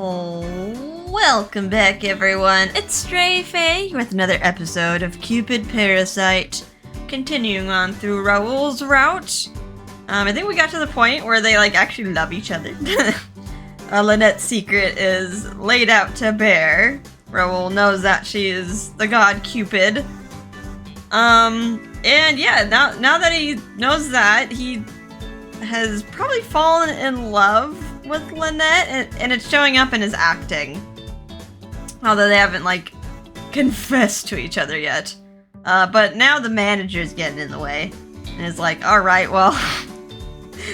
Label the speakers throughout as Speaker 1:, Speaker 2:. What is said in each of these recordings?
Speaker 1: Oh, welcome back everyone. It's Stray Faye with another episode of Cupid Parasite. Continuing on through Raul's route. I think we got to the point where they actually love each other. Lynette's secret is laid out to bear. Raul knows that she is the god Cupid. And yeah, now that he knows that, he has probably fallen in love with Lynette, and it's showing up in his acting. Although they haven't, confessed to each other yet. But now the manager's getting in the way. And is like, alright, well,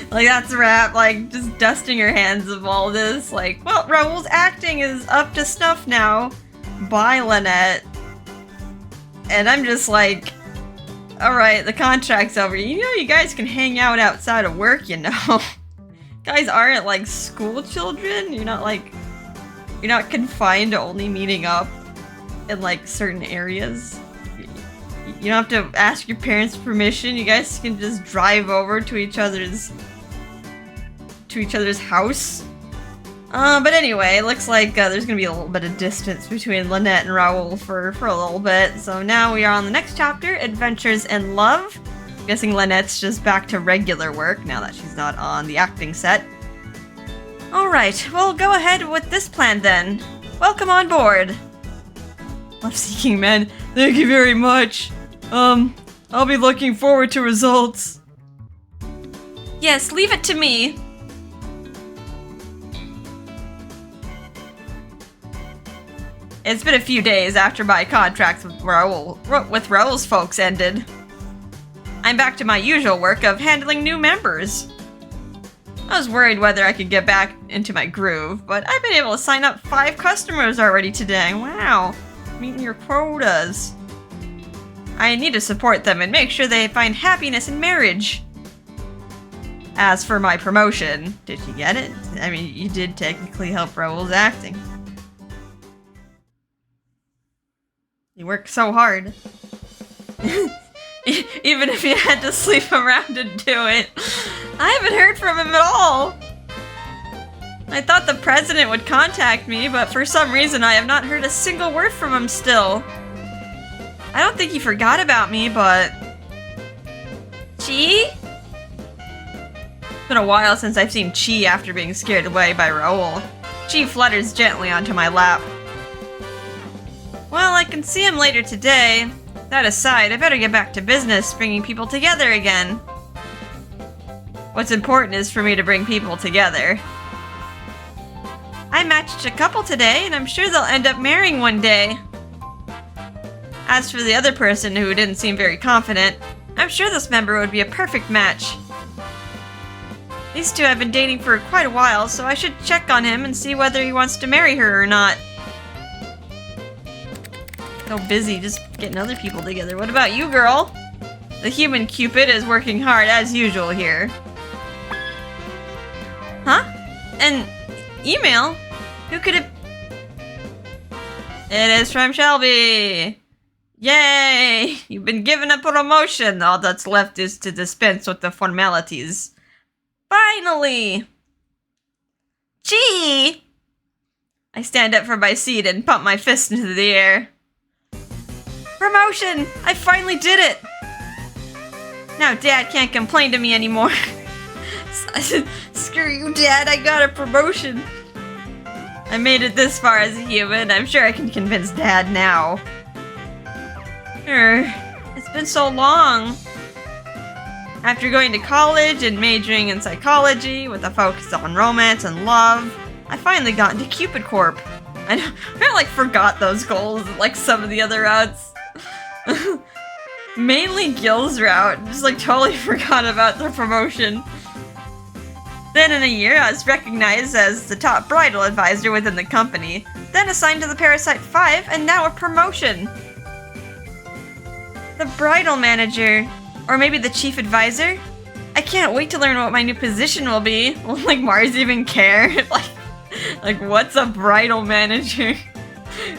Speaker 1: that's a wrap. Just dusting her hands of all this. Well, Raul's acting is up to snuff now by Lynette. And I'm just alright, the contract's over. You guys can hang out outside of work, Guys aren't school children. You're not confined to only meeting up in certain areas. You don't have to ask your parents' permission. You guys can just drive over to each other's house. But anyway, it looks like there's gonna be a little bit of distance between Lynette and Raul for a little bit. So now we are on the next chapter, Adventures in Love. Guessing Lynette's just back to regular work now that she's not on the acting set. Alright, well go ahead with this plan then. Welcome on board. Love-seeking men, thank you very much. I'll be looking forward to results. Yes, leave it to me. It's been a few days after my contracts with Raul's folks ended. I'm back to my usual work of handling new members. I was worried whether I could get back into my groove, but I've been able to sign up 5 customers already today. Wow, meeting your quotas. I need to support them and make sure they find happiness in marriage. As for my promotion, did you get it? I mean, you did technically help Raul's acting. You work so hard. Even if you had to sleep around to do it. I haven't heard from him at all. I thought the president would contact me, but for some reason I have not heard a single word from him still. I don't think he forgot about me, but... Chi? It's been a while since I've seen Chi after being scared away by Raul. Chi flutters gently onto my lap. Well, I can see him later today. That aside, I better get back to business, bringing people together again. What's important is for me to bring people together. I matched a couple today, and I'm sure they'll end up marrying one day. As for the other person who didn't seem very confident, I'm sure this member would be a perfect match. These two have been dating for quite a while, so I should check on him and see whether he wants to marry her or not. So busy just getting other people together. What about you, girl? The human Cupid is working hard as usual here. Huh? An email? Who could it... It is from Shelby! Yay! You've been given a promotion. All that's left is to dispense with the formalities. Finally! Gee! I stand up from my seat and pump my fist into the air. Promotion! I finally did it! Now Dad can't complain to me anymore. Screw you, Dad, I got a promotion. I made it this far as a human. I'm sure I can convince Dad now. It's been so long. After going to college and majoring in psychology with a focus on romance and love, I finally got into Cupid Corp. I forgot those goals like some of the other routes. Mainly Gil's route, just totally forgot about the promotion. Then in a year, I was recognized as the top bridal advisor within the company, then assigned to the Parasite 5, and now a promotion. The bridal manager, or maybe the chief advisor? I can't wait to learn what my new position will be. Will Mars even care? What's a bridal manager?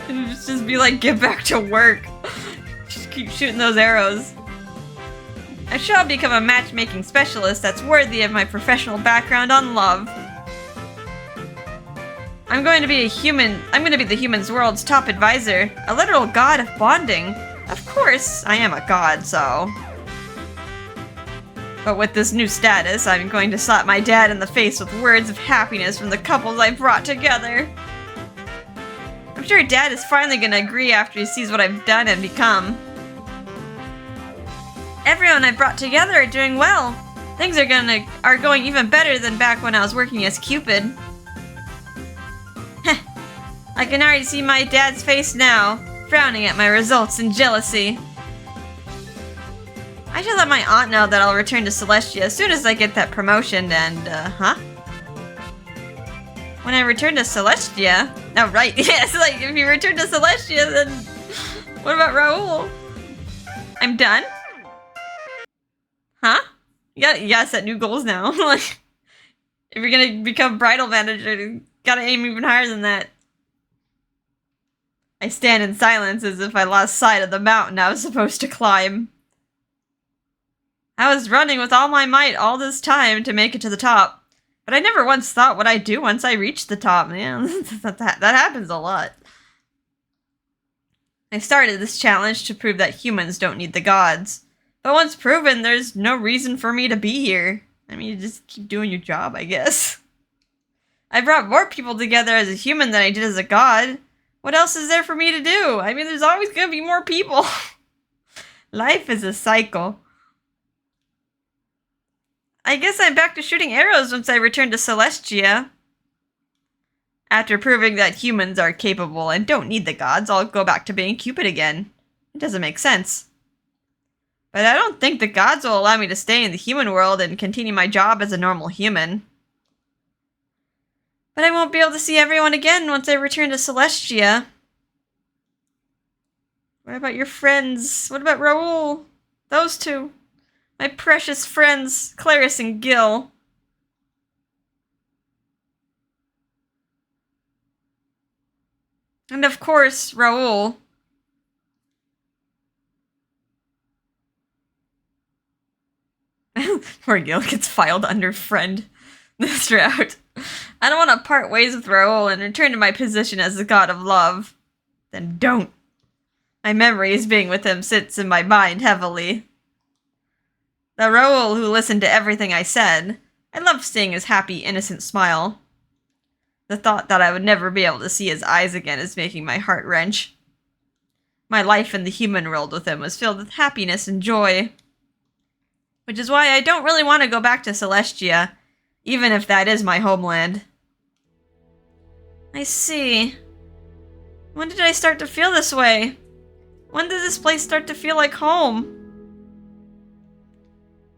Speaker 1: It'll just be get back to work. Just keep shooting those arrows. I shall become a matchmaking specialist that's worthy of my professional background on love. I'm going to be the human's world's top advisor, a literal god of bonding. Of course, I am a god, so... But with this new status, I'm going to slap my dad in the face with words of happiness from the couples I brought together. I'm sure Dad is finally gonna agree after he sees what I've done and become. Everyone I brought together are doing well. Things are going even better than back when I was working as Cupid. Heh. I can already see my dad's face now, frowning at my results in jealousy. I should let my aunt know that I'll return to Celestia as soon as I get that promotion and, huh? When I return to Celestia? Oh, right, yes, like, if you return to Celestia, then what about Raul? I'm done? Huh? You gotta set new goals now. Like, if you're gonna become bridal manager, you gotta aim even higher than that. I stand in silence as if I lost sight of the mountain I was supposed to climb. I was running with all my might all this time to make it to the top, but I never once thought what I'd do once I reached the top, man. that happens a lot. I started this challenge to prove that humans don't need the gods. But once proven, there's no reason for me to be here. I mean, you just keep doing your job, I guess. I brought more people together as a human than I did as a god. What else is there for me to do? I mean, there's always gonna be more people. Life is a cycle. I guess I'm back to shooting arrows once I return to Celestia. After proving that humans are capable and don't need the gods, I'll go back to being Cupid again. It doesn't make sense. But I don't think the gods will allow me to stay in the human world and continue my job as a normal human. But I won't be able to see everyone again once I return to Celestia. What about your friends? What about Raul? Those two. My precious friends, Clarice and Gil. And of course, Raul. Poor Gil gets filed under friend this route. I don't want to part ways with Raul and return to my position as the god of love. Then don't. My memories being with him sits in my mind heavily. The Raul who listened to everything I said, I loved seeing his happy, innocent smile. The thought that I would never be able to see his eyes again is making my heart wrench. My life in the human world with him was filled with happiness and joy. Which is why I don't really want to go back to Celestia, even if that is my homeland. I see. When did I start to feel this way? When did this place start to feel like home?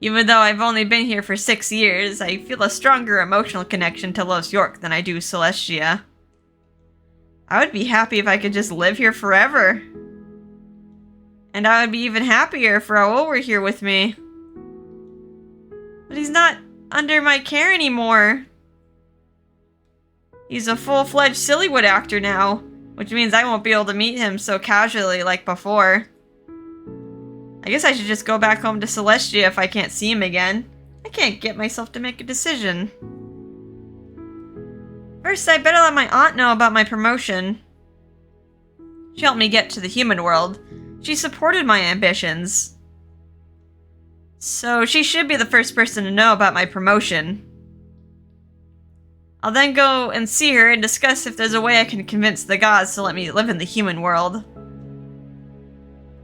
Speaker 1: Even though I've only been here for 6 years, I feel a stronger emotional connection to Los York than I do Celestia. I would be happy if I could just live here forever. And I would be even happier if Raul were here with me. But he's not under my care anymore. He's a full-fledged Sillywood actor now, which means I won't be able to meet him so casually like before. I guess I should just go back home to Celestia if I can't see him again. I can't get myself to make a decision. First, I better let my aunt know about my promotion. She helped me get to the human world. She supported my ambitions. So she should be the first person to know about my promotion. I'll then go and see her and discuss if there's a way I can convince the gods to let me live in the human world.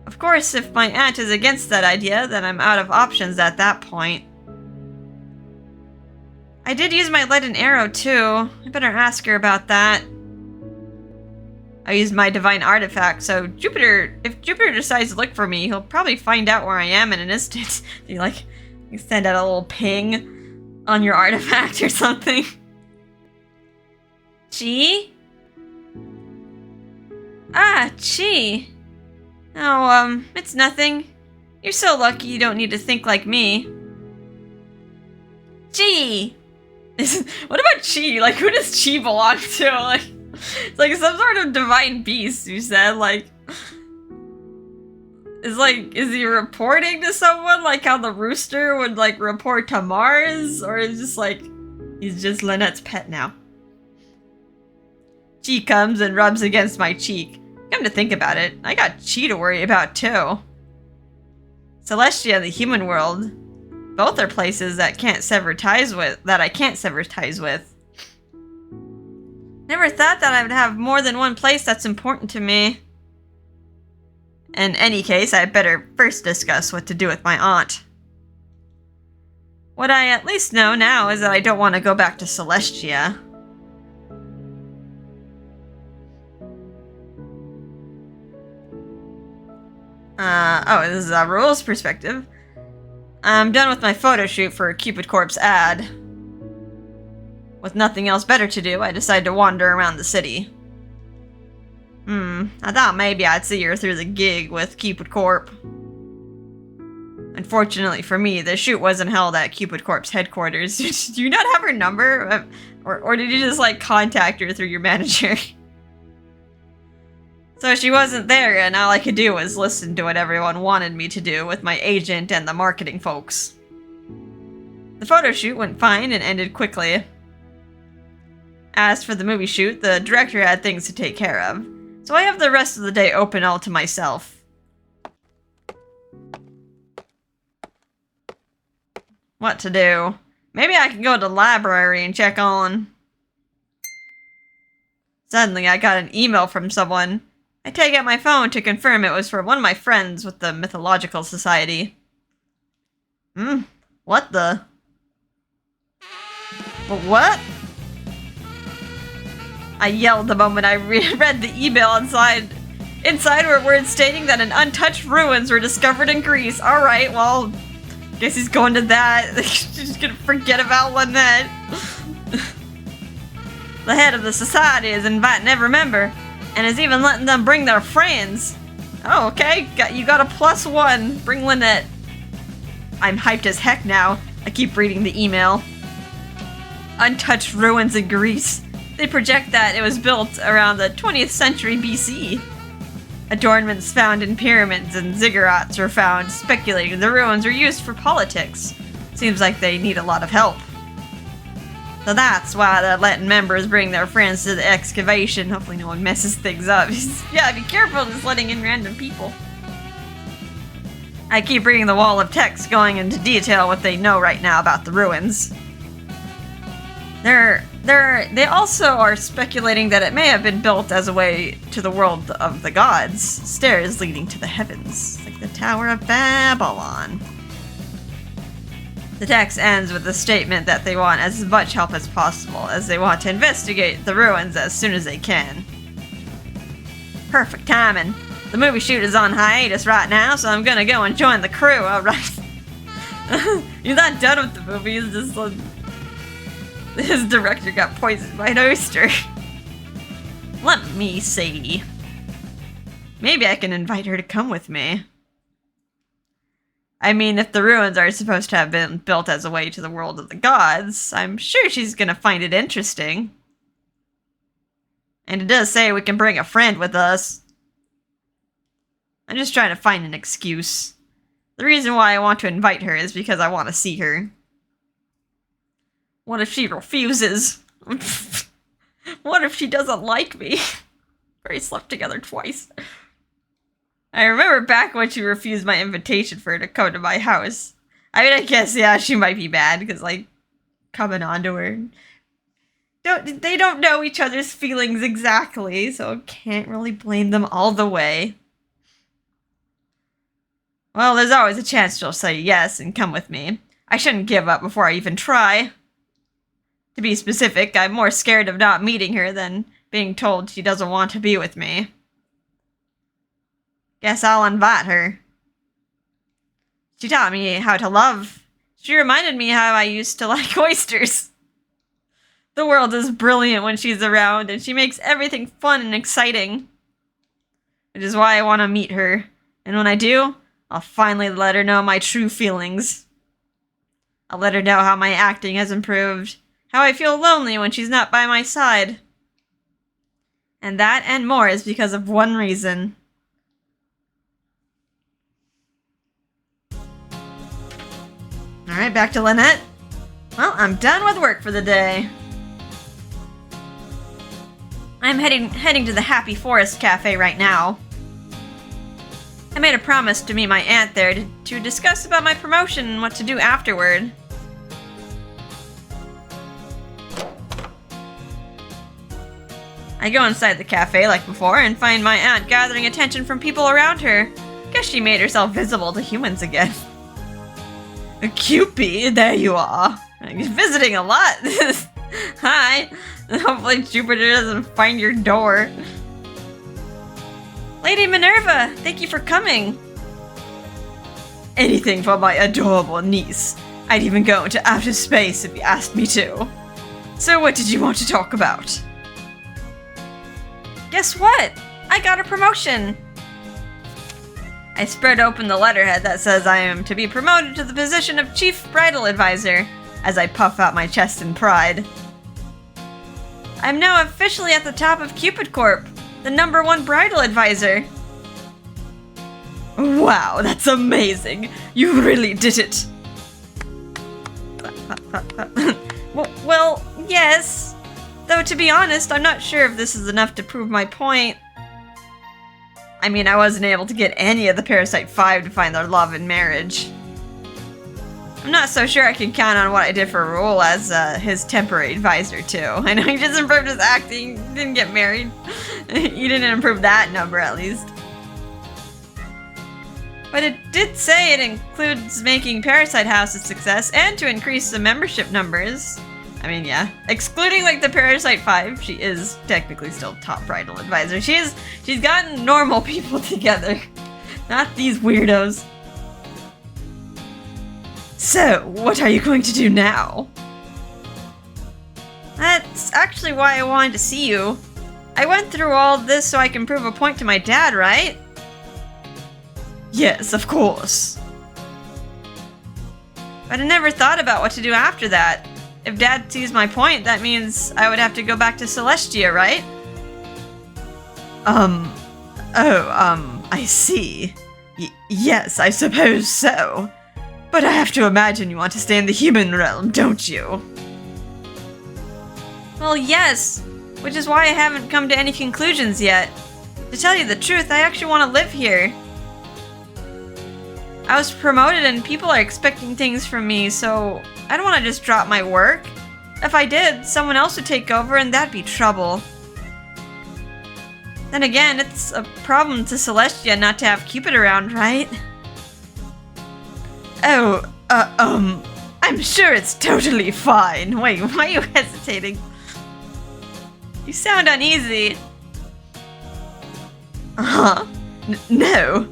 Speaker 1: Of course, if my aunt is against that idea, then I'm out of options at that point. I did use my lead and arrow too. I better ask her about that. I used my divine artifact, so if Jupiter decides to look for me, he'll probably find out where I am in an instant. You send out a little ping on your artifact or something. Chi? Ah, Chi. Oh, it's nothing. You're so lucky you don't need to think like me. Chi! What about Chi? Like, who does Chi belong to? Like, it's like some sort of divine beast, you said, like... Is he reporting to someone? Like how the rooster would, like, report to Mars? Or is just like, he's just Lynette's pet now? She comes and rubs against my cheek. Come to think about it, I got Chi to worry about too. Celestia and the human world, both are places that I can't sever ties with. Never thought that I would have more than one place that's important to me. In any case, I better first discuss what to do with my aunt. What I at least know now is that I don't want to go back to Celestia. This is Raul's perspective. I'm done with my photo shoot for Cupid Corp's ad. With nothing else better to do, I decided to wander around the city. I thought maybe I'd see her through the gig with Cupid Corp. Unfortunately for me, the shoot wasn't held at Cupid Corp's headquarters. Do you not have her number? Or did you just, like, contact her through your manager? So she wasn't there, and all I could do was listen to what everyone wanted me to do with my agent and the marketing folks. The photo shoot went fine and ended quickly. As for the movie shoot, the director had things to take care of, so I have the rest of the day open all to myself. What to do? Maybe I can go to the library and check on... Suddenly I got an email from someone. I take out my phone to confirm it was from one of my friends with the Mythological Society. What the... What? I yelled the moment I read the email inside. Inside were words stating that an untouched ruins were discovered in Greece. Alright, well, guess he's going to that. He's just gonna forget about Lynette. The head of the society is inviting every member, and is even letting them bring their friends. Oh, okay, you got a +1. Bring Lynette. I'm hyped as heck now. I keep reading the email. Untouched ruins in Greece. They project that it was built around the 20th century BC. Adornments found in pyramids and ziggurats were found, speculating the ruins were used for politics. Seems like they need a lot of help. So that's why they're letting members bring their friends to the excavation. Hopefully no one messes things up. Yeah, be careful just letting in random people. I keep reading the wall of text going into detail what they know right now about the ruins. They also are speculating that it may have been built as a way to the world of the gods, stairs leading to the heavens, like the Tower of Babylon. The text ends with the statement that they want as much help as possible, as they want to investigate the ruins as soon as they can. Perfect timing. The movie shoot is on hiatus right now, so I'm gonna go and join the crew, alright? You're not done with the movie, it's just like... His director got poisoned by an oyster. Let me see. Maybe I can invite her to come with me. I mean, if the ruins are supposed to have been built as a way to the world of the gods, I'm sure she's gonna find it interesting. And it does say we can bring a friend with us. I'm just trying to find an excuse. The reason why I want to invite her is because I want to see her. What if she refuses? What if she doesn't like me? We slept together twice. I remember back when she refused my invitation for her to come to my house. I mean, I guess, yeah, she might be bad, because, like, coming on to her. They don't know each other's feelings exactly, so can't really blame them all the way. Well, there's always a chance she'll say yes and come with me. I shouldn't give up before I even try. To be specific, I'm more scared of not meeting her than being told she doesn't want to be with me. Guess I'll invite her. She taught me how to love. She reminded me how I used to like oysters. The world is brilliant when she's around, and she makes everything fun and exciting. Which is why I want to meet her. And when I do, I'll finally let her know my true feelings. I'll let her know how my acting has improved. How I feel lonely when she's not by my side. And that and more is because of one reason. Alright, back to Lynette. Well, I'm done with work for the day. I'm heading to the Happy Forest Cafe right now. I made a promise to meet my aunt there to discuss about my promotion and what to do afterward. I go inside the cafe like before and find my aunt gathering attention from people around her. Guess she made herself visible to humans again. Cupid, there you are. You're visiting a lot. Hi. Hopefully Jupiter doesn't find your door. Lady Minerva, thank you for coming. Anything for my adorable niece. I'd even go into outer space if you asked me to. So what did you want to talk about? Guess what? I got a promotion! I spread open the letterhead that says I am to be promoted to the position of Chief Bridal Advisor, as I puff out my chest in pride. I'm now officially at the top of Cupid Corp, the #1 bridal advisor. Wow, that's amazing! You really did it! Well, yes. Though, to be honest, I'm not sure if this is enough to prove my point. I mean, I wasn't able to get any of the Parasite 5 to find their love in marriage. I'm not so sure I can count on what I did for Raul as his temporary advisor, too. I know he just improved his acting, didn't get married. He didn't improve that number, at least. But it did say it includes making Parasite House a success and to increase the membership numbers. I mean, yeah. Excluding, like, the Parasite 5, she is technically still top bridal advisor. She's gotten normal people together. Not these weirdos. So, what are you going to do now? That's actually why I wanted to see you. I went through all this so I can prove a point to my dad, right? Yes, of course. But I never thought about what to do after that. If Dad sees my point, that means I would have to go back to Celestia, right? I see. Yes, I suppose so. But I have to imagine you want to stay in the human realm, don't you? Well, yes. Which is why I haven't come to any conclusions yet. To tell you the truth, I actually want to live here. I was promoted and people are expecting things from me, so I don't want to just drop my work. If I did, someone else would take over and that'd be trouble. Then again, it's a problem to Celestia not to have Cupid around, right? Oh, I'm sure it's totally fine. Wait, why are you hesitating? You sound uneasy. No.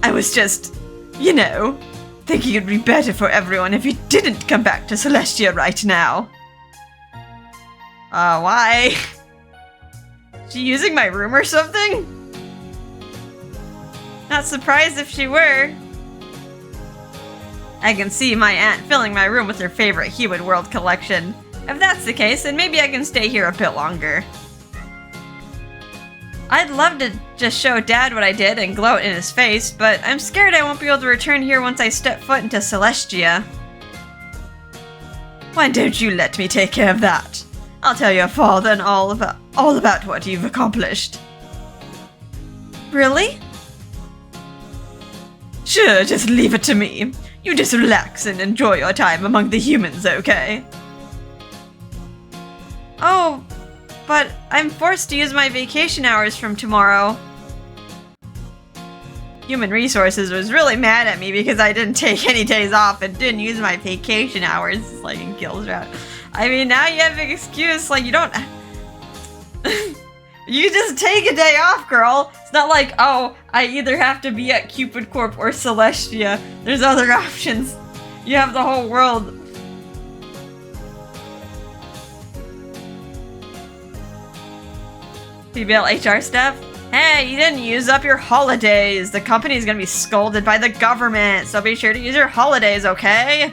Speaker 1: I was just, you know, thinking it'd be better for everyone if you didn't come back to Celestia right now. Why? She using my room or something? Not surprised if she were. I can see my aunt filling my room with her favorite Cupid World collection. If that's the case, then maybe I can stay here a bit longer. I'd love to just show Dad what I did and gloat in his face, but I'm scared I won't be able to return here once I step foot into Celestia. Why don't you let me take care of that? I'll tell your father and all about what you've accomplished. Really? Sure, just leave it to me. You just relax and enjoy your time among the humans, okay? Oh, but I'm forced to use my vacation hours from tomorrow. Human Resources was really mad at me because I didn't take any days off and didn't use my vacation hours, like in Gills Route. I mean, now you have an excuse, like you don't... You just take a day off, girl. It's not like, oh, I either have to be at Cupid Corp or Celestia. There's other options. You have the whole world. Female HR staff? Hey, you didn't use up your holidays. The company's gonna be scolded by the government, so be sure to use your holidays, okay?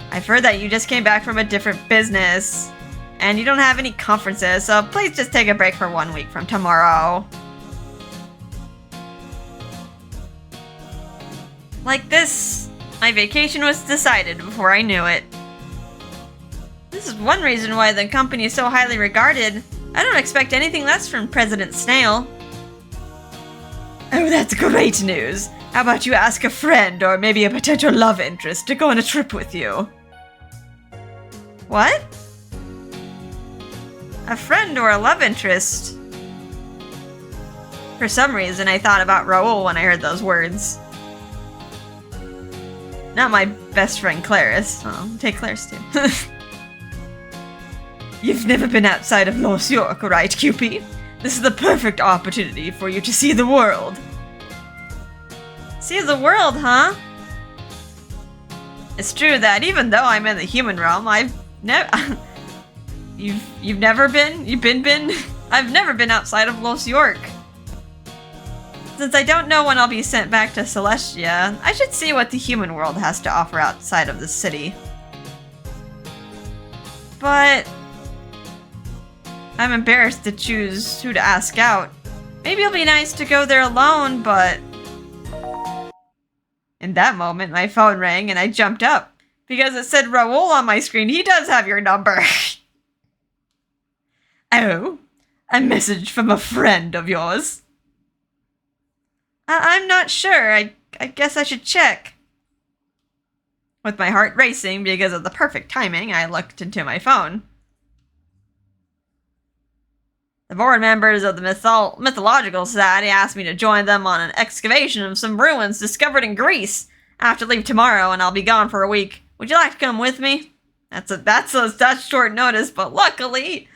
Speaker 1: I've heard that you just came back from a different business. And you don't have any conferences, so please just take a break for 1 week from tomorrow. Like this, my vacation was decided before I knew it. This is one reason why the company is so highly regarded. I don't expect anything less from President Snail. Oh, that's great news. How about you ask a friend or maybe a potential love interest to go on a trip with you? What? A friend or a love interest? For some reason, I thought about Raul when I heard those words. Not my best friend Clarice. I'll take Clarice too. You've never been outside of Los York, right, Cupid? This is the perfect opportunity for you to see the world. See the world, huh? It's true that even though I'm in the human realm, I've never... You've never been? You've been? I've never been outside of Los York. Since I don't know when I'll be sent back to Celestia, I should see what the human world has to offer outside of the city. But... I'm embarrassed to choose who to ask out. Maybe it'll be nice to go there alone, but... In that moment, my phone rang and I jumped up. Because it said Raul on my screen. He does have your number. Oh, a message from a friend of yours. I'm not sure. I guess I should check. With my heart racing because of the perfect timing, I looked into my phone. The board members of the Mythological Society asked me to join them on an excavation of some ruins discovered in Greece. I have to leave tomorrow and I'll be gone for a week. Would you like to come with me? That's short notice, but luckily,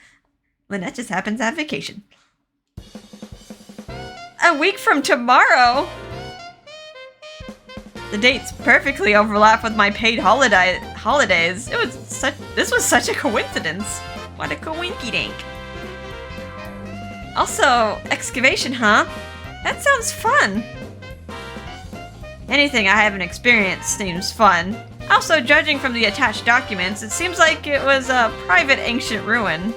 Speaker 1: Lynette just happens to have vacation. A week from tomorrow? The dates perfectly overlap with my paid holidays. This was such a coincidence. What a coinky-dink. Also, excavation, huh? That sounds fun. Anything I haven't experienced seems fun. Also, judging from the attached documents, it seems like it was a private ancient ruin.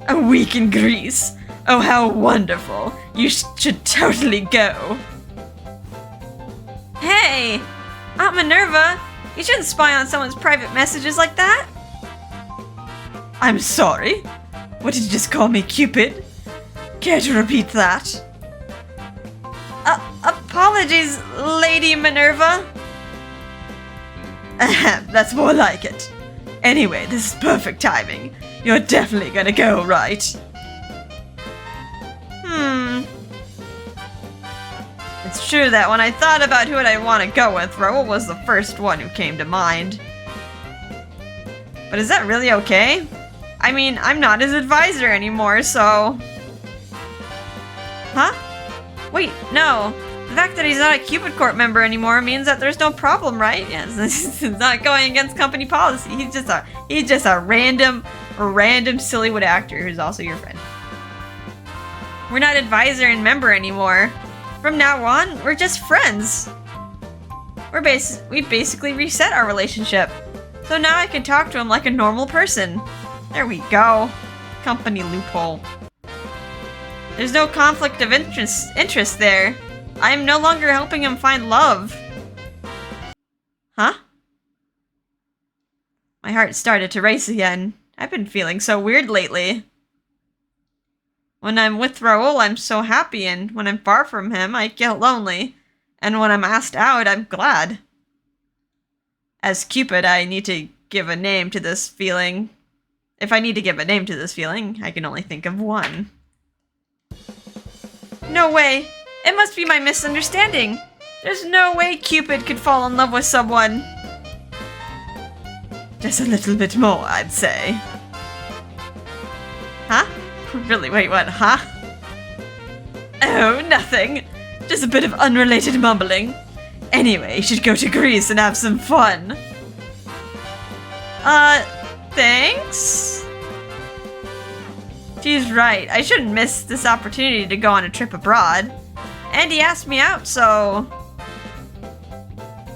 Speaker 1: A week in Greece. Oh, how wonderful. You should totally go. Hey! Aunt Minerva, you shouldn't spy on someone's private messages like that. I'm sorry. What did you just call me, Cupid? Care to repeat that? Apologies, Lady Minerva. That's more like it. Anyway, this is perfect timing. You're definitely gonna go, right? It's true that when I thought about who I'd want to go with, Raul was the first one who came to mind. But is that really okay? I mean, I'm not his advisor anymore, so... Huh? Wait, no. The fact that he's not a Cupid Corp member anymore means that there's no problem, right? Yes, this is not going against company policy. He's just a random Sillywood actor who's also your friend. We're not advisor and member anymore. From now on, we're just friends. We basically reset our relationship. So now I can talk to him like a normal person. There we go. Company loophole. There's no conflict of interest there. I am no longer helping him find love. Huh? My heart started to race again. I've been feeling so weird lately. When I'm with Raul, I'm so happy, and when I'm far from him, I get lonely. And when I'm asked out, I'm glad. As Cupid, I need to give a name to this feeling. If I need to give a name to this feeling, I can only think of one. No way! It must be my misunderstanding! There's no way Cupid could fall in love with someone! Just a little bit more, I'd say. Huh? Really, wait, what, huh? Oh, nothing. Just a bit of unrelated mumbling. Anyway, you should go to Greece and have some fun. Thanks? She's right. I shouldn't miss this opportunity to go on a trip abroad. And he asked me out, so...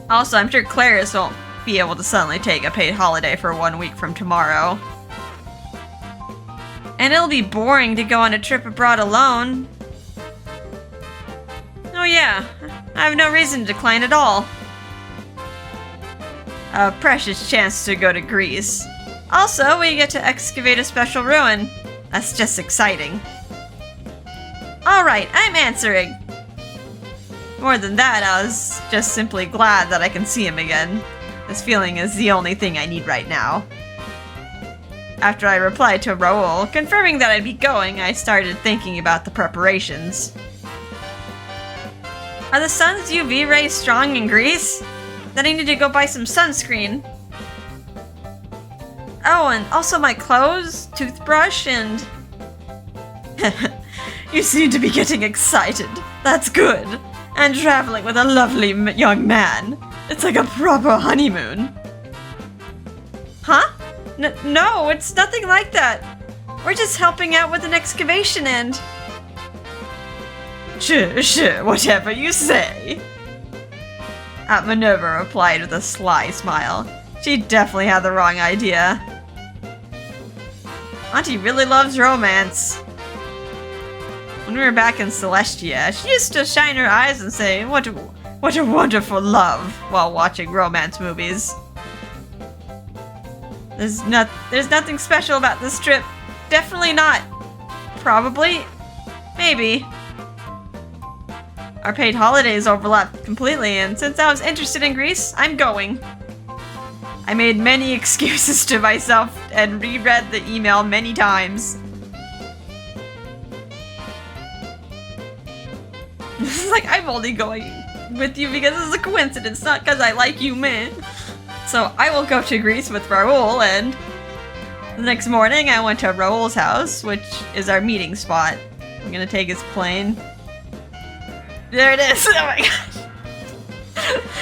Speaker 1: Also, I'm sure Clarice won't be able to suddenly take a paid holiday for 1 week from tomorrow. And it'll be boring to go on a trip abroad alone. Oh yeah, I have no reason to decline at all. A precious chance to go to Greece. Also, we get to excavate a special ruin. That's just exciting. Alright, I'm answering. More than that, I was just simply glad that I can see him again. This feeling is the only thing I need right now. After I replied to Raul, confirming that I'd be going, I started thinking about the preparations. Are the sun's UV rays strong in Greece? Then I need to go buy some sunscreen. Oh, and also my clothes, toothbrush, and... You seem to be getting excited. That's good. And traveling with a lovely young man. It's like a proper honeymoon. Huh? No, it's nothing like that. We're just helping out with an excavation and... Sure, whatever you say. Aunt Minerva replied with a sly smile. She definitely had the wrong idea. Auntie really loves romance. When we were back in Celestia, she used to shine her eyes and say, What a wonderful love, while watching romance movies. There's nothing special about this trip. Definitely not. Probably. Maybe. Our paid holidays overlapped completely, and since I was interested in Greece, I'm going. I made many excuses to myself and reread the email many times. This is like, I'm only going with you because it's a coincidence, not because I like you, man. So I will go to Greece with Raul, and the next morning I went to Raul's house, which is our meeting spot. I'm gonna take his plane. There it is! Oh my gosh!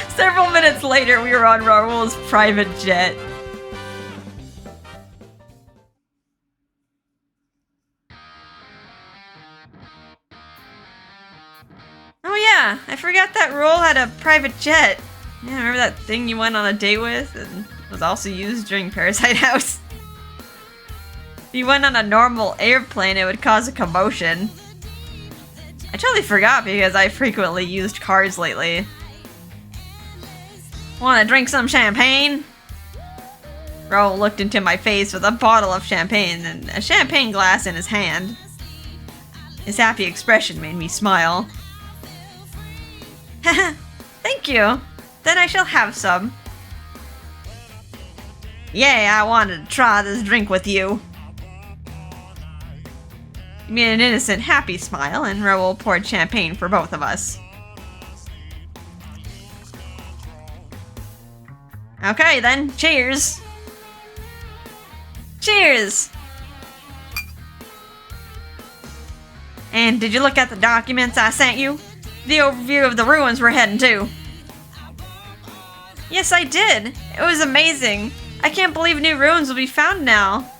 Speaker 1: Several minutes later, we were on Raul's private jet. Oh yeah, I forgot that Raul had a private jet. Yeah, remember that thing you went on a date with and was also used during Parasite House? If you went on a normal airplane, it would cause a commotion. I totally forgot because I frequently used cars lately. Wanna drink some champagne? Raul looked into my face with a bottle of champagne and a champagne glass in his hand. His happy expression made me smile. Haha, thank you. Then I shall have some. Yay, I wanted to try this drink with you. He made an innocent, happy smile, and Raul poured champagne for both of us. Okay then, cheers! Cheers! And did you look at the documents I sent you? The overview of the ruins we're heading to. Yes, I did. It was amazing. I can't believe new ruins will be found now.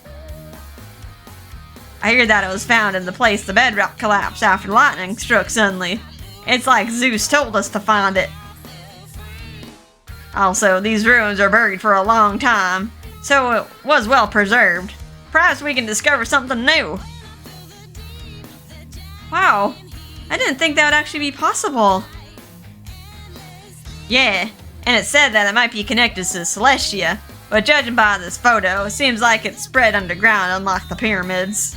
Speaker 1: I hear that it was found in the place the bedrock collapsed after lightning struck suddenly. It's like Zeus told us to find it. Also, these ruins are buried for a long time, so it was well preserved. Perhaps we can discover something new. Wow, I didn't think that would actually be possible. Yeah, and it said that it might be connected to Celestia, but judging by this photo, it seems like it's spread underground unlike the pyramids.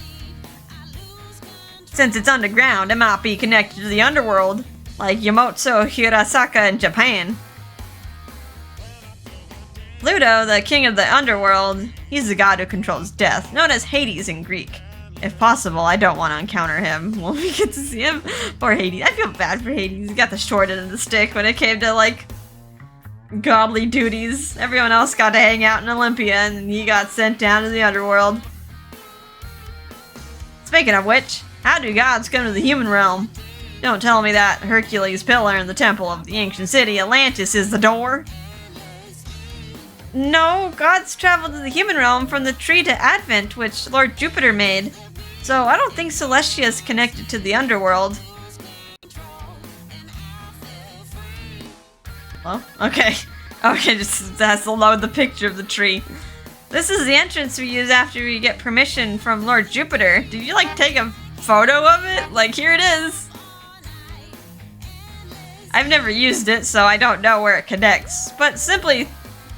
Speaker 1: Since it's underground, it might be connected to the underworld, like Yamotsu Hirasaka in Japan. Pluto, the king of the underworld, he's the god who controls death, known as Hades in Greek. If possible, I don't want to encounter him. Will we get to see him? Poor Hades. I feel bad for Hades. He got the short end of the stick when it came to, like, godly duties. Everyone else got to hang out in Olympia, and he got sent down to the underworld. Speaking of which, how do gods come to the human realm? Don't tell me that Hercules' pillar in the temple of the ancient city Atlantis is the door. No, gods travel to the human realm from the tree to Advent, which Lord Jupiter made. So I don't think Celestia is connected to the underworld. Well, okay. Okay, just has to load the picture of the tree. This is the entrance we use after we get permission from Lord Jupiter. Did you, like, take a photo of it? Like, here it is. I've never used it, so I don't know where it connects. But simply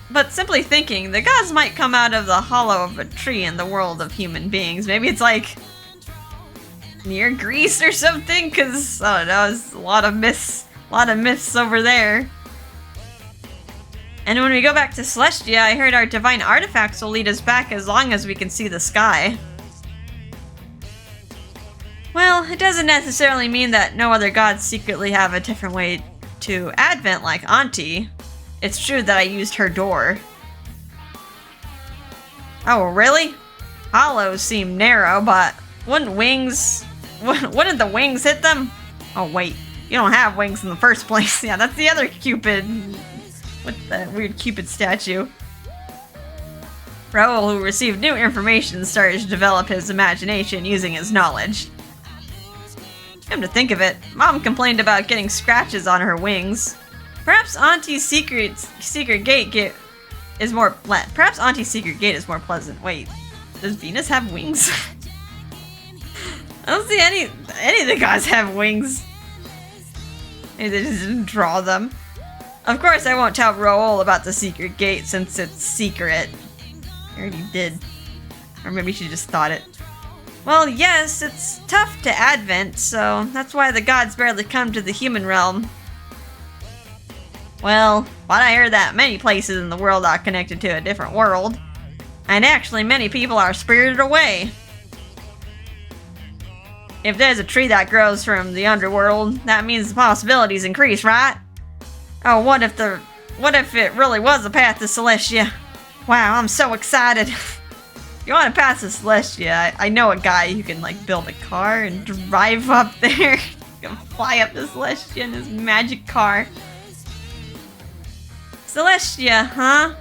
Speaker 1: But simply thinking, the gods might come out of the hollow of a tree in the world of human beings. Maybe it's like near Greece or something, because I don't know, there's a lot of myths over there. And when we go back to Celestia, I heard our divine artifacts will lead us back as long as we can see the sky. Well, it doesn't necessarily mean that no other gods secretly have a different way to Advent like Auntie. It's true that I used her door. Oh, really? Hollows seem narrow, but wouldn't the wings hit them? Oh wait, you don't have wings in the first place. Yeah, that's the other Cupid. With that weird Cupid statue. Raul, who received new information, started to develop his imagination using his knowledge. Come to think of it, Mom complained about getting scratches on her wings. Perhaps Auntie's secret gate is more Perhaps Auntie's secret gate is more pleasant. Wait, does Venus have wings? I don't see any of the gods have wings. Maybe they just didn't draw them. Of course, I won't tell Raul about the secret gate since it's secret. I already did. Or maybe she just thought it. Well, yes, it's tough to Advent, so that's why the gods barely come to the human realm. Well, but I heard that many places in the world are connected to a different world. And actually, many people are spirited away. If there's a tree that grows from the underworld, that means the possibilities increase, right? Oh, what if it really was a path to Celestia? Wow, I'm so excited. If you want to pass to Celestia, I know a guy who can like build a car and drive up there. You can fly up to Celestia in his magic car. Celestia, huh?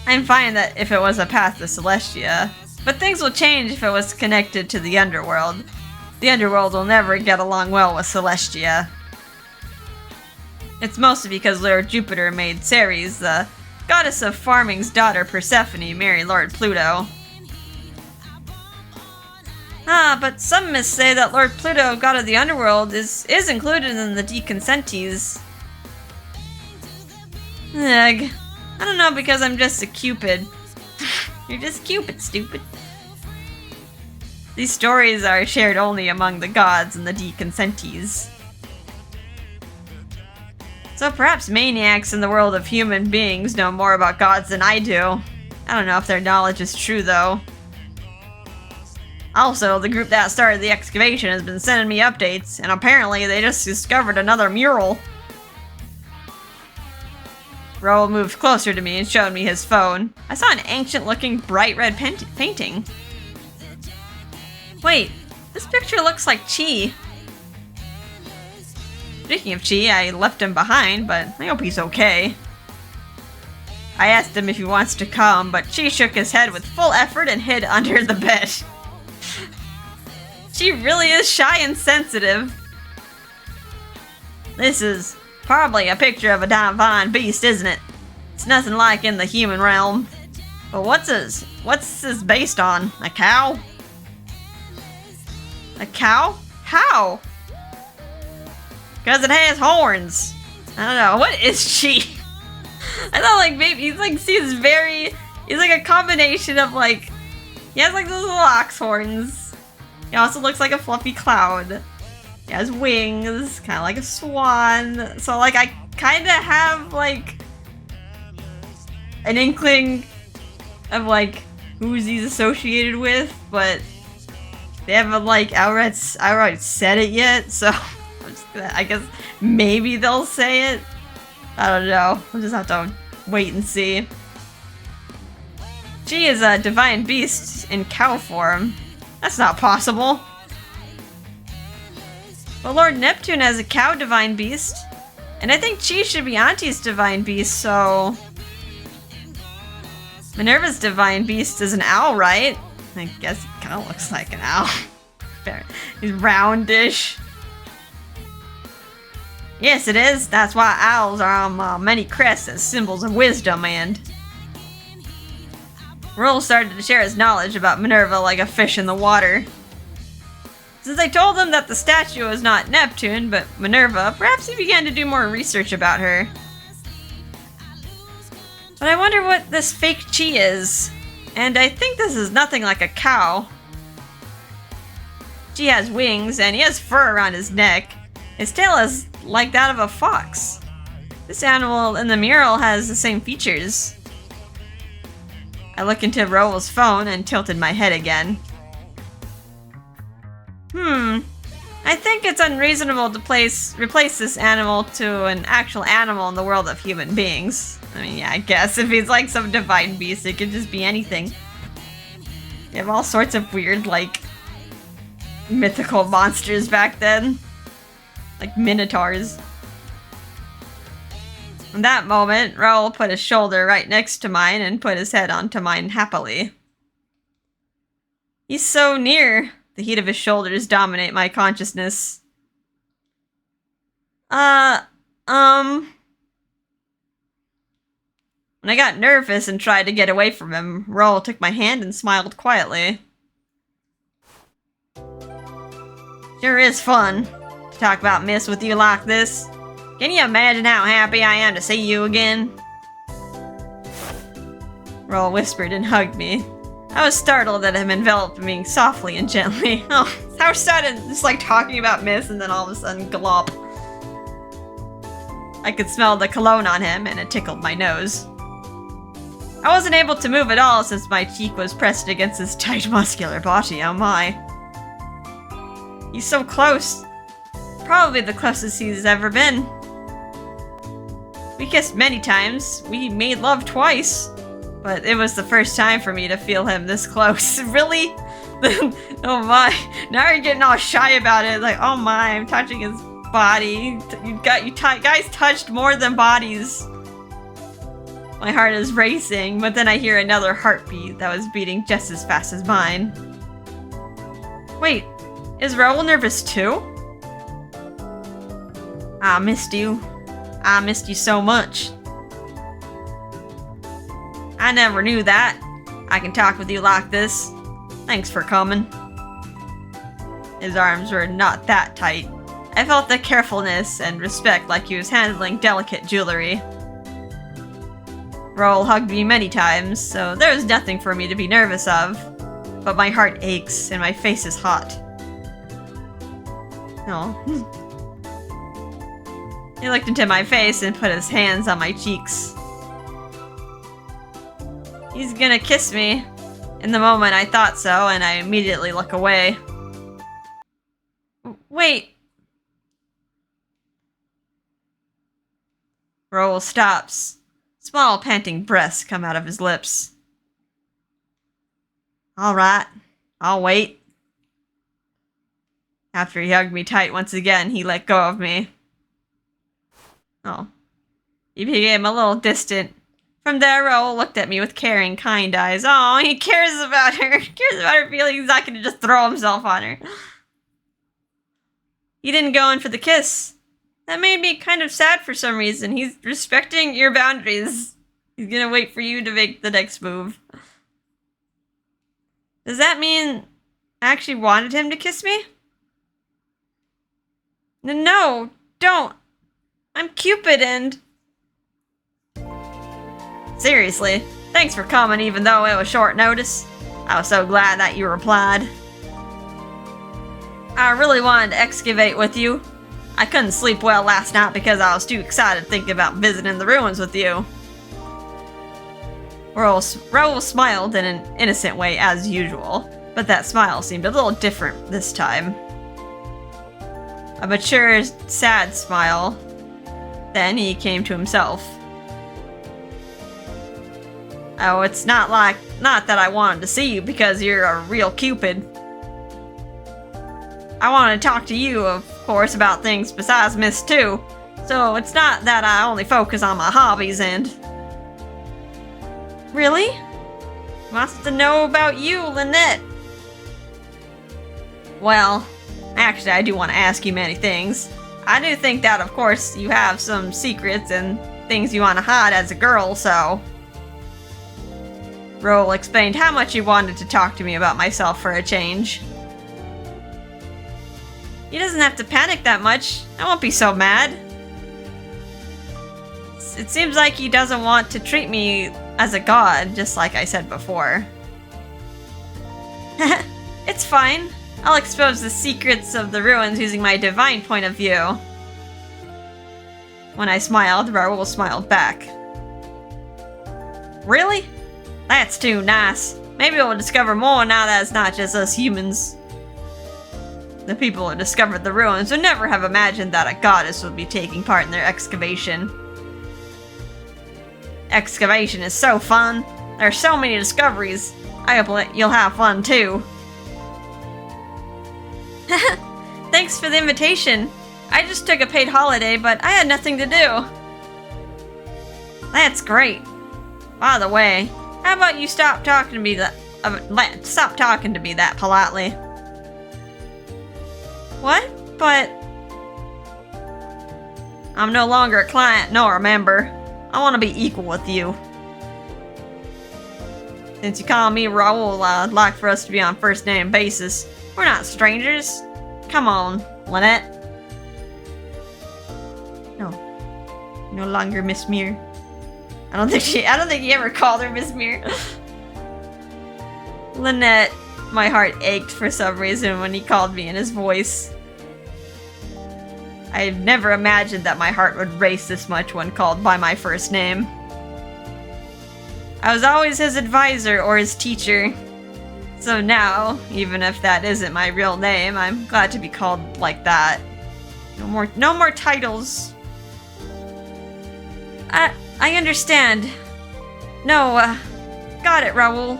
Speaker 1: I'm fine that if it was a path to Celestia, but things will change if it was connected to the underworld. The underworld will never get along well with Celestia. It's mostly because Lord Jupiter made Ceres, the goddess of farming's daughter Persephone, marry Lord Pluto. Ah, but some myths say that Lord Pluto, god of the underworld, is included in the deconsentes. Ugh. I don't know, because I'm just a Cupid. You're just Cupid, stupid. These stories are shared only among the gods and the deconsentes. So perhaps maniacs in the world of human beings know more about gods than I do. I don't know if their knowledge is true, though. Also, the group that started the excavation has been sending me updates, and apparently they just discovered another mural. Raul moved closer to me and showed me his phone. I saw an ancient-looking bright red painting. Wait, this picture looks like Chi. Speaking of Chi, I left him behind, but I hope he's okay. I asked him if he wants to come, but Chi shook his head with full effort and hid under the bed. She really is shy and sensitive. This is probably a picture of a divine beast, isn't it? It's nothing like in the human realm. But what's this based on? A cow? A cow? How? Because it has horns. I don't know. What is she? I thought like maybe he's like he's like a combination of like, he has like those little ox horns. He also looks like a fluffy cloud. He has wings, kind of like a swan. So like I kind of have like an inkling of like who he's associated with, but they haven't like outright said it yet. So I guess maybe they'll say it. I don't know. We'll just have to wait and see. She is a divine beast in cow form. That's not possible. Well, Lord Neptune has a cow divine beast. And I think Chi should be Auntie's divine beast, so... Minerva's divine beast is an owl, right? I guess it kind of looks like an owl. He's roundish. Yes, it is. That's why owls are on many crests as symbols of wisdom and... Raul started to share his knowledge about Minerva like a fish in the water. Since I told him that the statue was not Neptune, but Minerva, perhaps he began to do more research about her. But I wonder what this fake chi is. And I think this is nothing like a cow. Chi has wings, and he has fur around his neck. His tail is like that of a fox. This animal in the mural has the same features. I looked into Raul's phone and tilted my head again. I think it's unreasonable to replace this animal to an actual animal in the world of human beings. I mean, yeah, I guess if he's like some divine beast, it could just be anything. You have all sorts of weird, like, mythical monsters back then. Like minotaurs. In that moment, Raul put his shoulder right next to mine and put his head onto mine happily. He's so near. The heat of his shoulders dominate my consciousness. When I got nervous and tried to get away from him, Raul took my hand and smiled quietly. Sure is fun to talk about Miss with you like this. Can you imagine how happy I am to see you again? Raul whispered and hugged me. I was startled at him enveloping me softly and gently. Oh, how sudden, just like talking about Miss and then all of a sudden glop. I could smell the cologne on him and it tickled my nose. I wasn't able to move at all since my cheek was pressed against his tight muscular body, oh my. He's so close. Probably the closest he's ever been. We kissed many times. We made love twice. But it was the first time for me to feel him this close. Really? Oh my. Now you're getting all shy about it. Like, oh my, I'm touching his body. You guys touched more than bodies. My heart is racing, but then I hear another heartbeat that was beating just as fast as mine. Wait, is Raul nervous too? I missed you. I missed you so much. I never knew that. I can talk with you like this. Thanks for coming. His arms were not that tight. I felt the carefulness and respect like he was handling delicate jewelry. Raul hugged me many times, so there was nothing for me to be nervous of. But my heart aches and my face is hot. Oh. He looked into my face and put his hands on my cheeks. He's gonna kiss me. In the moment I thought so, and I immediately look away. Wait. Raul stops. Small panting breaths come out of his lips. Alright, I'll wait. After he hugged me tight once again, he let go of me. Oh. He became a little distant. From there, Raul looked at me with caring, kind eyes. Oh, he cares about her. He cares about her feelings. He's not going to just throw himself on her. He didn't go in for the kiss. That made me kind of sad for some reason. He's respecting your boundaries. He's going to wait for you to make the next move. Does that mean I actually wanted him to kiss me? No, don't. I'm Cupid and... Seriously, thanks for coming even though it was short notice. I was so glad that you replied. I really wanted to excavate with you. I couldn't sleep well last night because I was too excited thinking about visiting the ruins with you. Raul smiled in an innocent way as usual, but that smile seemed a little different this time. A mature, sad smile. Then he came to himself. Oh, it's not that I wanted to see you because you're a real Cupid. I wanted to talk to you, of course, about things besides Miss too. So it's not that I only focus on my hobbies and... Really? Wants to know about you, Lynette. Well, actually I do want to ask you many things. I do think that, of course, you have some secrets and things you want to hide as a girl, so... Raul explained how much he wanted to talk to me about myself for a change. He doesn't have to panic that much. I won't be so mad. It seems like he doesn't want to treat me as a god, just like I said before. It's fine. I'll expose the secrets of the ruins using my divine point of view. When I smiled, Raul smiled back. Really? That's too nice. Maybe we'll discover more now that it's not just us humans. The people who discovered the ruins would never have imagined that a goddess would be taking part in their excavation. Excavation is so fun. There are so many discoveries. I hope you'll have fun too. Thanks for the invitation. I just took a paid holiday, but I had nothing to do. That's great. By the way, how about you stop talking to me that politely? What? But I'm no longer a client nor a member. I want to be equal with you. Since you call me Raul, I'd like for us to be on first name basis. We're not strangers. Come on, Lynette. No. No longer Miss Muir. I don't think he ever called her Miss Muir. Lynette, my heart ached for some reason when he called me in his voice. I never imagined that my heart would race this much when called by my first name. I was always his advisor or his teacher. So now, even if that isn't my real name, I'm glad to be called like that. No more titles. I understand. No, got it, Raul.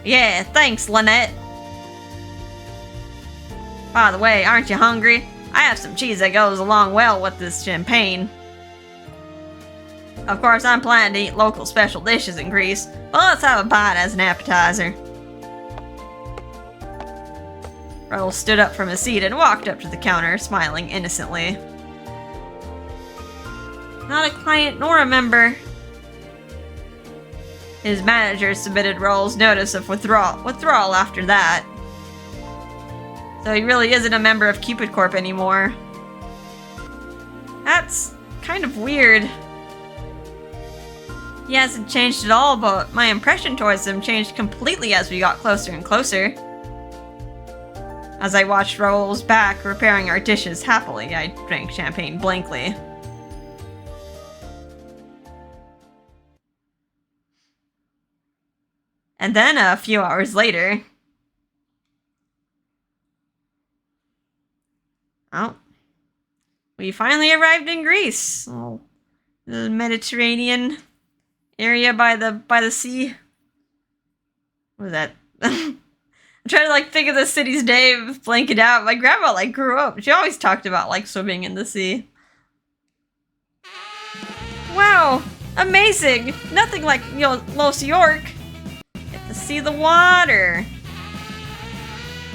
Speaker 1: Yeah, thanks, Lynette. By the way, aren't you hungry? I have some cheese that goes along well with this champagne. Of course, I'm planning to eat local special dishes in Greece, but let's have a bite as an appetizer. Raul stood up from his seat and walked up to the counter, smiling innocently. Not a client nor a member. His manager submitted Raul's notice of withdrawal after that. So he really isn't a member of Cupid Corp anymore. That's kind of weird. He hasn't changed at all, but my impression towards him changed completely as we got closer and closer. As I watched Raul's back repairing our dishes happily, I drank champagne blankly. And then a few hours later... Oh. We finally arrived in Greece. Oh, the Mediterranean area by the sea. What was that? I'm trying to think of the city's name, blank it out. My grandma grew up. She always talked about swimming in the sea. Wow, amazing! Nothing like Los York. Get to see the water.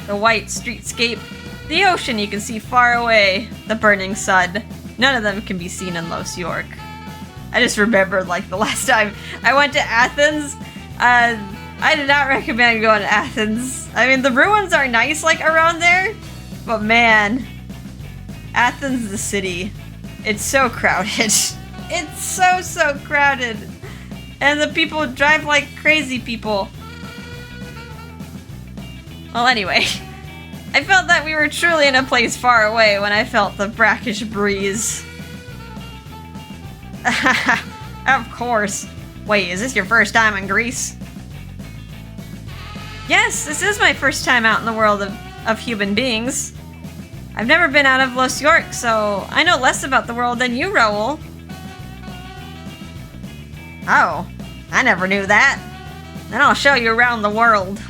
Speaker 1: The white streetscape. The ocean you can see far away. The burning sun. None of them can be seen in Los York. I just remembered the last time I went to Athens. I did not recommend going to Athens. I mean, the ruins are nice around there. But man, Athens, the city, it's so crowded. It's so crowded. And the people drive like crazy people. Well, anyway. I felt that we were truly in a place far away when I felt the brackish breeze. Of course. Wait, is this your first time in Greece? Yes, this is my first time out in the world of human beings. I've never been out of Los York, so I know less about the world than you, Raul. Oh, I never knew that. Then I'll show you around the world.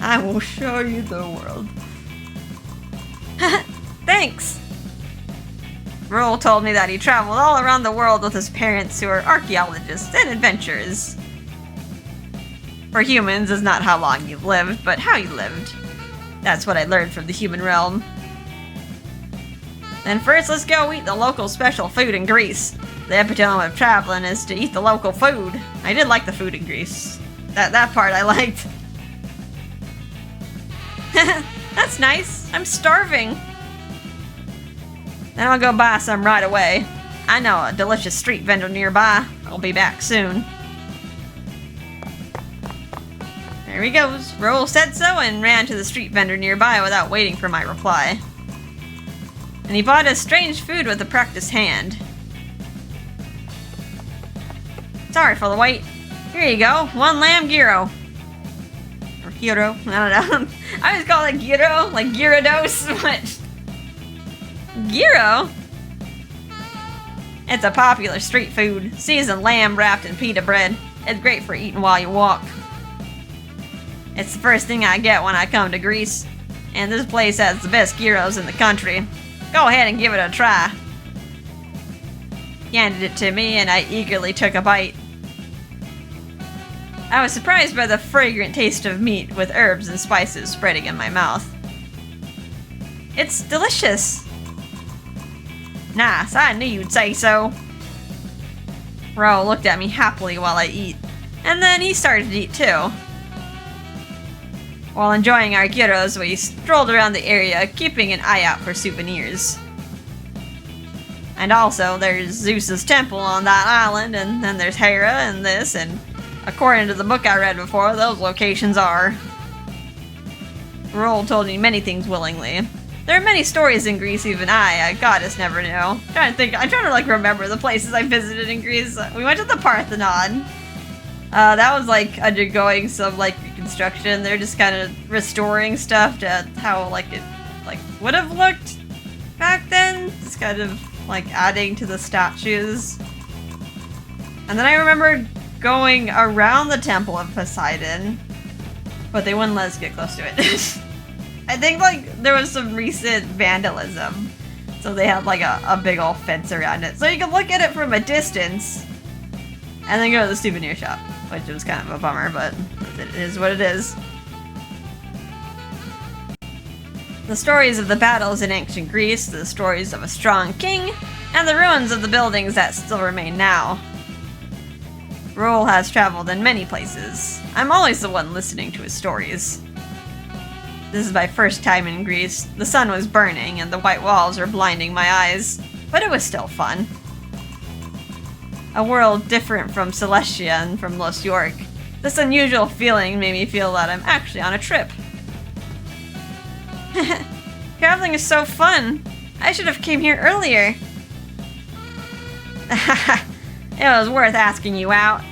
Speaker 1: I will show you the world. Thanks! Raul told me that he traveled all around the world with his parents, who are archaeologists and adventurers. For humans is not how long you've lived, but how you lived. That's what I learned from the human realm. Then first, let's go eat the local special food in Greece. The epitome of traveling is to eat the local food. I did like the food in Greece. That part I liked. That's nice. I'm starving. Then I'll go buy some right away. I know a delicious street vendor nearby. I'll be back soon. There he goes. Raul said so and ran to the street vendor nearby without waiting for my reply. And he bought us strange food with a practiced hand. Sorry for the wait. Here you go, 1 lamb gyro. Or gyro, I don't know. I always call it gyro, like gyrodos. What? Gyro? It's a popular street food. Seasoned lamb wrapped in pita bread. It's great for eating while you walk. It's the first thing I get when I come to Greece. And this place has the best gyros in the country. Go ahead and give it a try. He handed it to me and I eagerly took a bite. I was surprised by the fragrant taste of meat with herbs and spices spreading in my mouth. It's delicious. Nice, I knew you'd say so. Raul looked at me happily while I eat, and then he started to eat too. While enjoying our gyros, we strolled around the area, keeping an eye out for souvenirs. And also, there's Zeus's temple on that island, and then there's Hera and this, and according to the book I read before, those locations are. Raul told me many things willingly. There are many stories in Greece even I, a goddess, never knew. I'm trying to like remember the places I visited in Greece. We went to the Parthenon. That was like undergoing some like reconstruction. They're just kind of restoring stuff to how like it like would have looked back then. Just kind of like adding to the statues. And then I remember going around the Temple of Poseidon, but they wouldn't let us get close to it. I think like there was some recent vandalism, so they had like a big old fence around it. So you can look at it from a distance and then go to the souvenir shop, which was kind of a bummer, but it is what it is. The stories of the battles in ancient Greece, the stories of a strong king, and the ruins of the buildings that still remain now. Raul has traveled in many places. I'm always the one listening to his stories. This is my first time in Greece. The sun was burning and the white walls were blinding my eyes, but it was still fun. A world different from Celestia and from Los York. This unusual feeling made me feel that I'm actually on a trip. Traveling is so fun. I should have came here earlier. It was worth asking you out,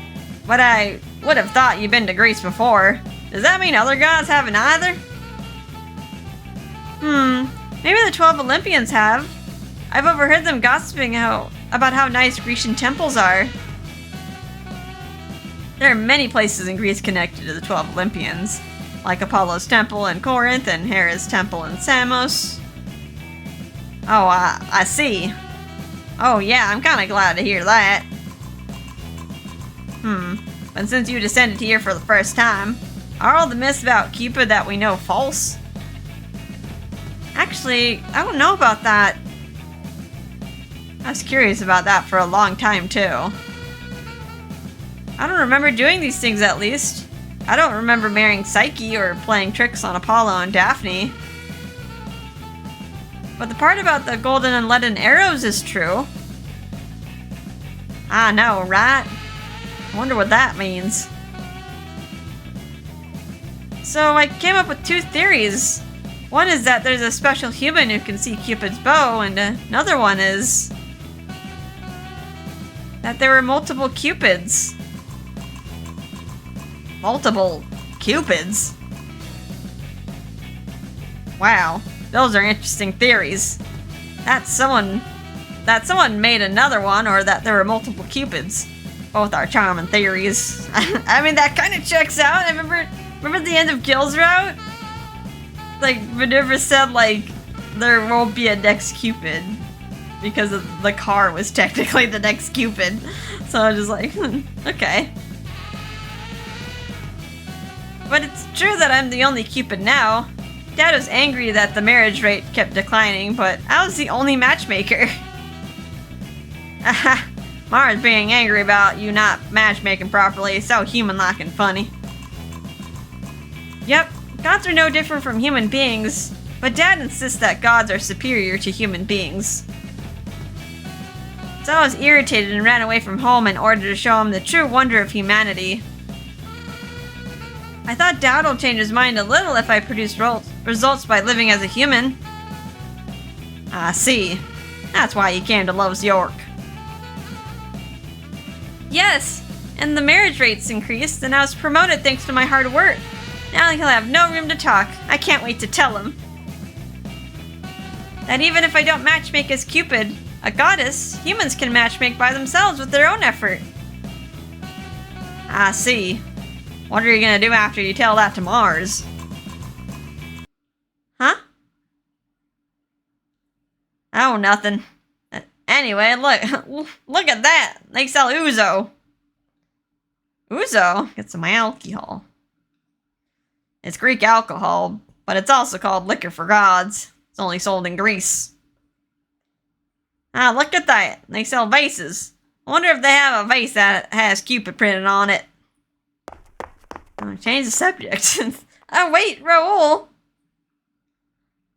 Speaker 1: but I would have thought you'd been to Greece before. Does that mean other gods haven't either? Maybe the 12 Olympians have. I've overheard them gossiping about how nice Grecian temples are. There are many places in Greece connected to the 12 Olympians, like Apollo's temple in Corinth and Hera's temple in Samos. Oh, I see. Oh yeah, I'm kinda glad to hear that. But since you descended here for the first time, are all the myths about Cupid that we know false? Actually, I don't know about that. I was curious about that for a long time, too. I don't remember doing these things, at least. I don't remember marrying Psyche or playing tricks on Apollo and Daphne. But the part about the golden and leaden arrows is true. I know, right? I wonder what that means. So I came up with 2 theories. One is that there's a special human who can see Cupid's bow, and another one is that there were multiple Cupids. Multiple Cupids? Wow, those are interesting theories. That someone made another one, or that there were multiple Cupids. Both are charming theories. I mean, that kind of checks out. I remember at the end of Gil's Route? Like, Minerva said, like, there won't be a next Cupid. Because the car was technically the next Cupid. So I was just like, okay. But it's true that I'm the only Cupid now. Dad was angry that the marriage rate kept declining, but I was the only matchmaker. Mara's being angry about you not matchmaking properly, so human-like and funny. Yep, gods are no different from human beings, but Dad insists that gods are superior to human beings. So I was irritated and ran away from home in order to show him the true wonder of humanity. I thought Dad will change his mind a little if I produce results by living as a human. I see. That's why you came to Love's York. Yes, and the marriage rates increased, and I was promoted thanks to my hard work. Now he'll have no room to talk. I can't wait to tell him that even if I don't matchmake as Cupid, a goddess, humans can matchmake by themselves with their own effort. I see. What are you gonna do after you tell that to Mars? Huh? Oh, nothing. Anyway, look at that. They sell ouzo. Ouzo? Get some alcohol. It's Greek alcohol, but it's also called liquor for gods. It's only sold in Greece. Ah, look at that. They sell vases. I wonder if they have a vase that has Cupid printed on it. Change the subject. Oh, wait, Raul.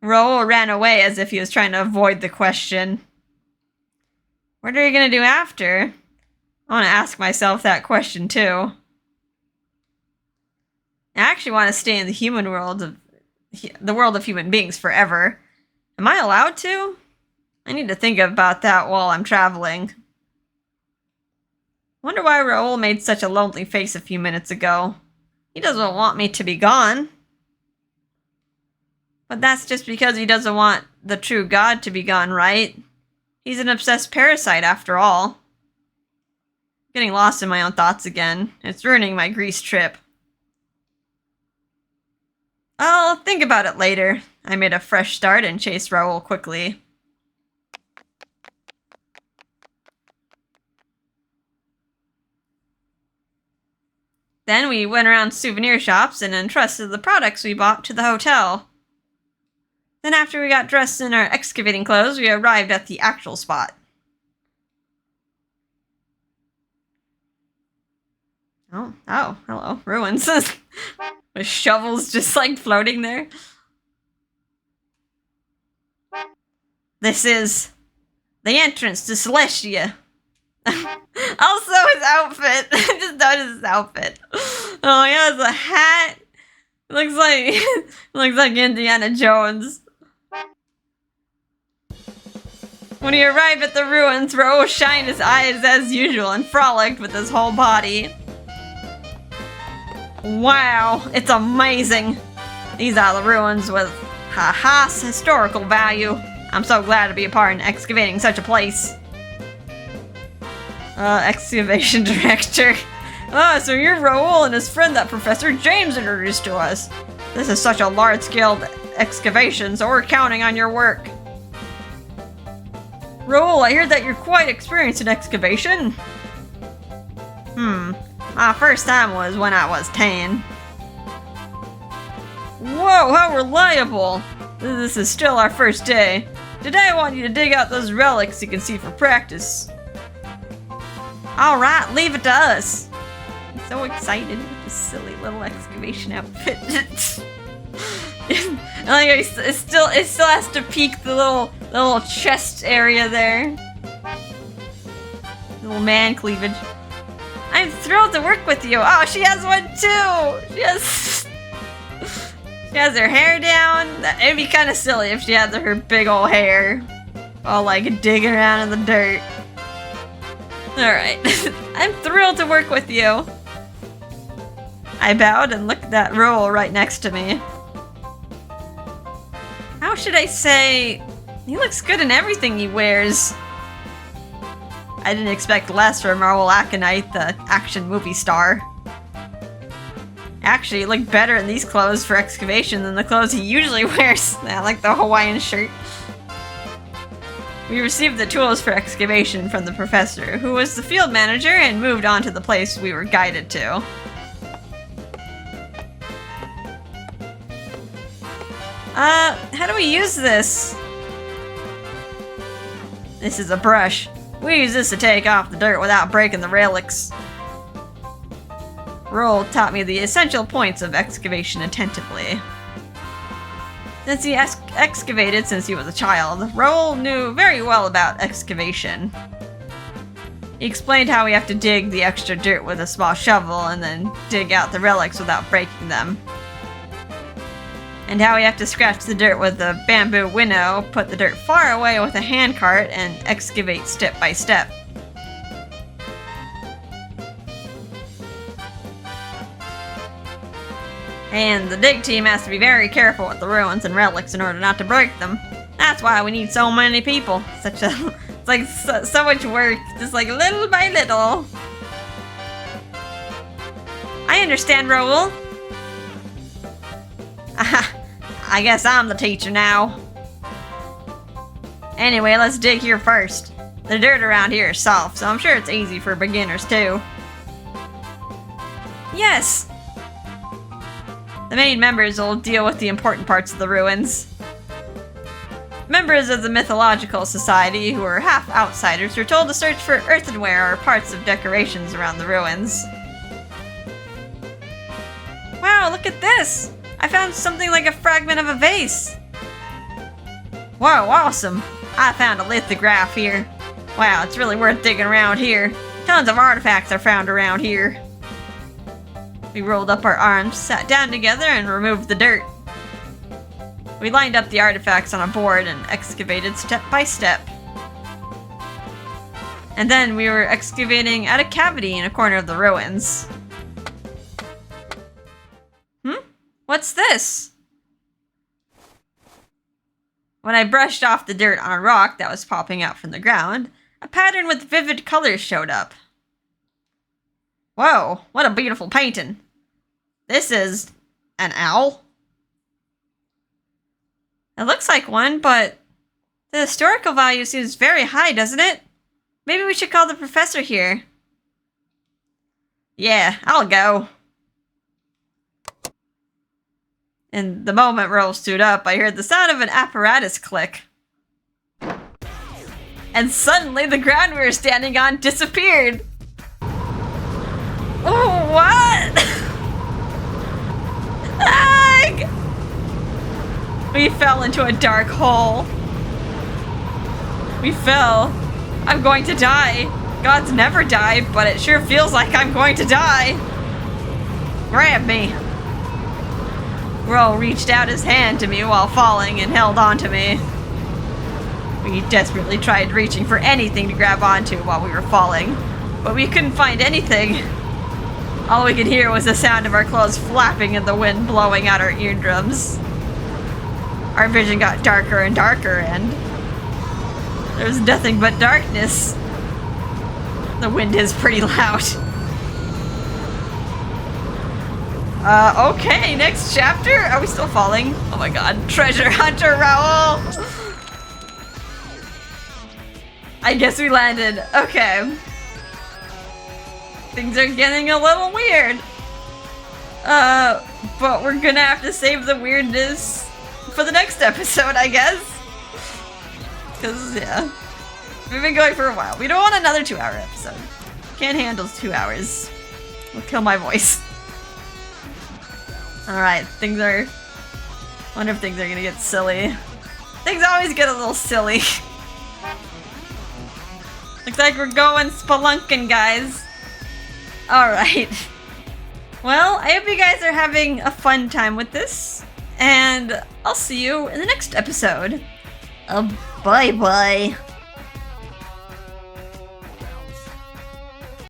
Speaker 1: Raul ran away as if he was trying to avoid the question. What are you going to do after? I want to ask myself that question, too. I actually want to stay in the human world the world of human beings forever. Am I allowed to? I need to think about that while I'm traveling. Wonder why Raul made such a lonely face a few minutes ago. He doesn't want me to be gone. But that's just because he doesn't want the true God to be gone, right? He's an obsessed parasite after all. Getting lost in my own thoughts again. It's ruining my Greece trip. I'll think about it later. I made a fresh start and chased Raul quickly. Then we went around souvenir shops and entrusted the products we bought to the hotel. Then after we got dressed in our excavating clothes, we arrived at the actual spot. Oh, hello. Ruins. With shovels just like floating there. This is the entrance to Celestia. Also his outfit. I just noticed his outfit. Oh, he has a hat. Looks like Indiana Jones. When he arrived at the ruins, Raul shined his eyes as usual and frolicked with his whole body. Wow, it's amazing. These are the ruins with historical value. I'm so glad to be a part in excavating such a place. Excavation director. So you're Raul and his friend that Professor James introduced to us. This is such a large-scale excavation, so we're counting on your work. Raul, I hear that you're quite experienced in excavation. My first time was when I was 10. Whoa, how reliable! This is still our first day. Today I want you to dig out those relics you can see for practice. Alright, leave it to us. I'm so excited with this silly little excavation outfit. Like it still has to peek the little chest area there. Little man cleavage. I'm thrilled to work with you. Oh, she has one too. She has her hair down. It'd be kind of silly if she had her big old hair, all like digging around in the dirt. All right, I'm thrilled to work with you. I bowed and looked at Raul right next to me. How should I say? He looks good in everything he wears. I didn't expect less from Raul Aconite, the action movie star. Actually, he looked better in these clothes for excavation than the clothes he usually wears. I like the Hawaiian shirt. We received the tools for excavation from the professor, who was the field manager, and moved on to the place we were guided to. How do we use this? This is a brush. We use this to take off the dirt without breaking the relics. Raul taught me the essential points of excavation attentively. Since he excavated since he was a child, Raul knew very well about excavation. He explained how we have to dig the extra dirt with a small shovel and then dig out the relics without breaking them. And how we have to scratch the dirt with a bamboo winnow, put the dirt far away with a handcart, and excavate step by step. And the dig team has to be very careful with the ruins and relics in order not to break them. That's why we need so many people. It's like so much work, just like little by little. I understand, Raul. I guess I'm the teacher now. Anyway, let's dig here first. The dirt around here is soft, so I'm sure it's easy for beginners too. Yes! The main members will deal with the important parts of the ruins. Members of the mythological society, who are half outsiders, were told to search for earthenware or parts of decorations around the ruins. Wow, look at this! I found something like a fragment of a vase. Whoa, awesome! I found a lithograph here. Wow, it's really worth digging around here. Tons of artifacts are found around here. We rolled up our arms, sat down together, and removed the dirt. We lined up the artifacts on a board and excavated step by step. And then we were excavating at a cavity in a corner of the ruins. What's this? When I brushed off the dirt on a rock that was popping out from the ground, a pattern with vivid colors showed up. Whoa, what a beautiful painting. This is an owl. It looks like one, but the historical value seems very high, doesn't it? Maybe we should call the professor here. Yeah, I'll go. And the moment Raul stood up, I heard the sound of an apparatus click. And suddenly the ground we were standing on disappeared. Oh, what? Ag! We fell into a dark hole. We fell. I'm going to die. Gods never die, but it sure feels like I'm going to die. Grab me. Raul reached out his hand to me while falling and held onto me. We desperately tried reaching for anything to grab onto while we were falling, but we couldn't find anything. All we could hear was the sound of our clothes flapping and the wind blowing out our eardrums. Our vision got darker and darker, and there was nothing but darkness. The wind is pretty loud. Okay, next chapter? Are we still falling? Oh my god. Treasure Hunter Raul! I guess we landed. Okay. Things are getting a little weird. But we're gonna have to save the weirdness for the next episode, I guess. Because, yeah. We've been going for a while. We don't want another 2-hour episode. Can't handle 2 hours. It'll kill my voice. Alright, wonder if things are gonna get silly. Things always get a little silly. Looks like we're going spelunking, guys. Alright. Well, I hope you guys are having a fun time with this. And I'll see you in the next episode. Bye-bye.